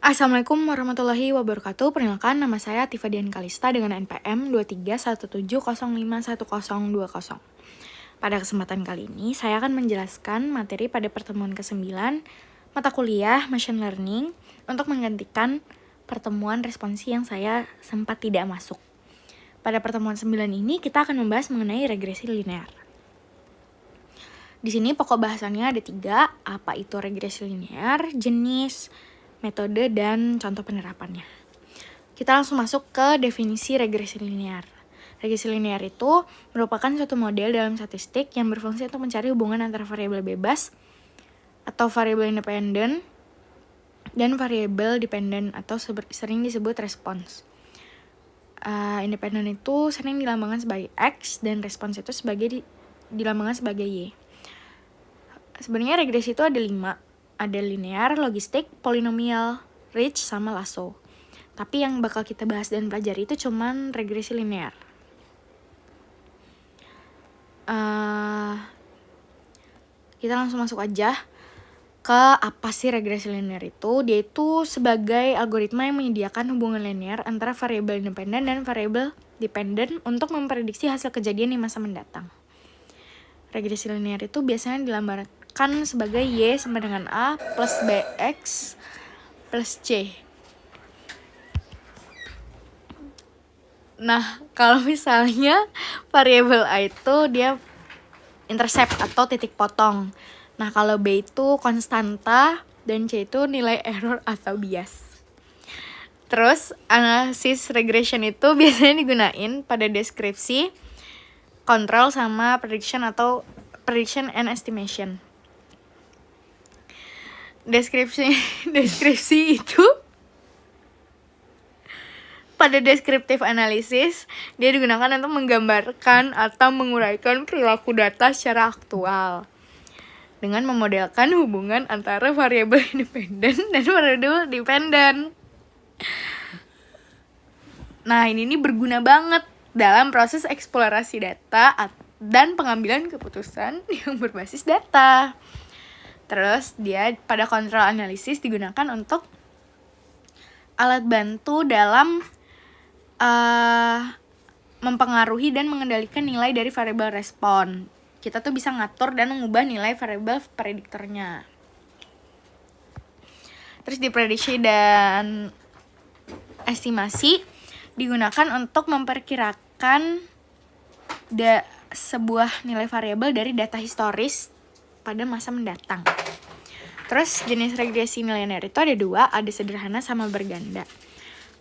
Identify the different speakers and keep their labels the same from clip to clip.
Speaker 1: Assalamualaikum warahmatullahi wabarakatuh. Perkenalkan, nama saya Tifa Dian Kalista dengan NPM 2317051020. Pada kesempatan kali ini, saya akan menjelaskan materi pada pertemuan ke-9 mata kuliah Machine Learning untuk menggantikan pertemuan responsi yang saya sempat tidak masuk. Pada pertemuan 9 ini, kita akan membahas mengenai regresi linear. Di sini pokok bahasannya ada 3, apa itu regresi linear, jenis, metode, dan contoh penerapannya. Kita langsung masuk ke definisi regresi linear. Regresi linear itu merupakan suatu model dalam statistik yang berfungsi untuk mencari hubungan antara variabel bebas atau variabel independen dan variabel dependen atau sering disebut respons. Independen itu sering dilambangkan sebagai X dan respons itu dilambangkan sebagai Y. Sebenarnya regresi itu ada 5. Ada linear, logistik, polinomial, ridge, sama lasso. Tapi yang bakal kita bahas dan pelajari itu cuman regresi linear. Kita langsung masuk aja ke apa sih regresi linear itu. Dia itu sebagai algoritma yang menyediakan hubungan linear antara variabel independen dan variabel dependen untuk memprediksi hasil kejadian di masa mendatang. Regresi linear itu biasanya dilambangkan sebagai Y sama dengan A plus BX plus C. Nah, kalau misalnya variabel A itu dia intercept atau titik potong. Nah, kalau B itu konstanta dan C itu nilai error atau bias. Terus, analisis regression itu biasanya digunain pada deskripsi, kontrol, sama prediction atau prediction and estimation. Deskripsi itu pada descriptive analysis dia digunakan untuk menggambarkan atau menguraikan perilaku data secara aktual dengan memodelkan hubungan antara variabel independen dan variabel dependen. Nah, ini berguna banget dalam proses eksplorasi data dan pengambilan keputusan yang berbasis data. Terus dia pada kontrol analisis digunakan untuk alat bantu dalam mempengaruhi dan mengendalikan nilai dari variabel respon. Kita tuh bisa ngatur dan mengubah nilai variabel prediktornya. Terus di prediksi dan estimasi digunakan untuk memperkirakan sebuah nilai variabel dari data historis pada masa mendatang. Terus jenis regresi linear itu ada 2, ada sederhana sama berganda.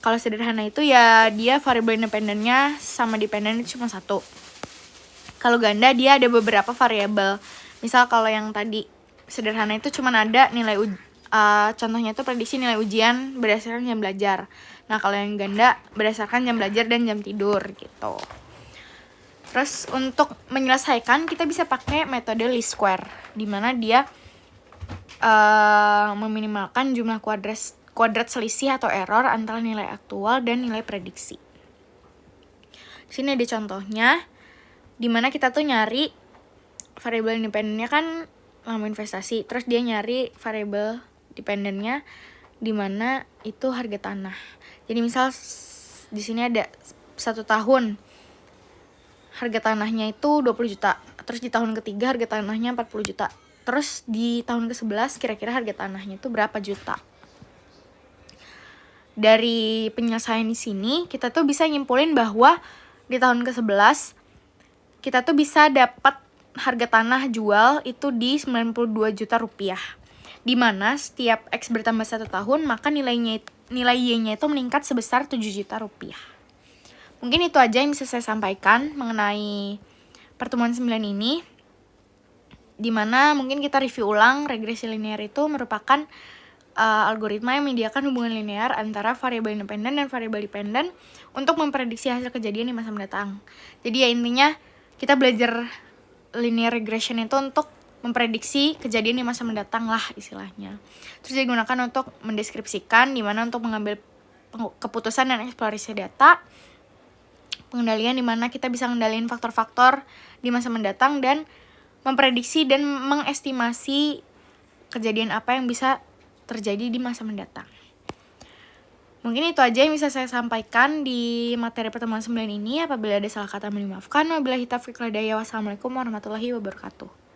Speaker 1: Kalau sederhana itu ya dia variabel independennya sama dependen itu cuma 1. Kalau ganda dia ada beberapa variabel. Misal kalau yang tadi sederhana itu cuma ada nilai contohnya itu prediksi nilai ujian berdasarkan jam belajar. Nah, kalau yang ganda berdasarkan jam belajar dan jam tidur gitu. Terus untuk menyelesaikan kita bisa pakai metode least square, di mana dia meminimalkan jumlah kuadrat selisih atau error antara nilai aktual dan nilai prediksi. Di sini ada contohnya, di mana kita tuh nyari variabel independennya kan lama investasi, terus dia nyari variabel dependennya di mana itu harga tanah. Jadi misal di sini ada 1 tahun harga tanahnya itu 20 juta. Terus di tahun ketiga harga tanahnya 40 juta. Terus di tahun ke-11 kira-kira harga tanahnya itu berapa juta. Dari penyelesaian di sini kita tuh bisa nyimpulin bahwa di tahun ke-11 kita tuh bisa dapat harga tanah jual itu di 92 juta rupiah. Di mana setiap X bertambah 1 tahun maka nilai Y-nya itu meningkat sebesar 7 juta rupiah. Mungkin itu aja yang bisa saya sampaikan mengenai pertemuan 9 ini. Dimana mungkin kita review ulang, regresi linear itu merupakan algoritma yang menyediakan hubungan linear antara variabel independen dan variabel dependen untuk memprediksi hasil kejadian di masa mendatang. Jadi ya intinya kita belajar linear regression itu untuk memprediksi kejadian di masa mendatang lah istilahnya. Terus digunakan untuk mendeskripsikan dimana untuk mengambil keputusan dan eksplorasi data, pengendalian di mana kita bisa ngendaliin faktor-faktor di masa mendatang dan memprediksi dan mengestimasi kejadian apa yang bisa terjadi di masa mendatang. Mungkin itu aja yang bisa saya sampaikan di materi pertemuan 9 ini. Apabila ada salah kata mohon dimaafkan. Wabillahi taufiq wal hidayah. Wassalamualaikum warahmatullahi wabarakatuh.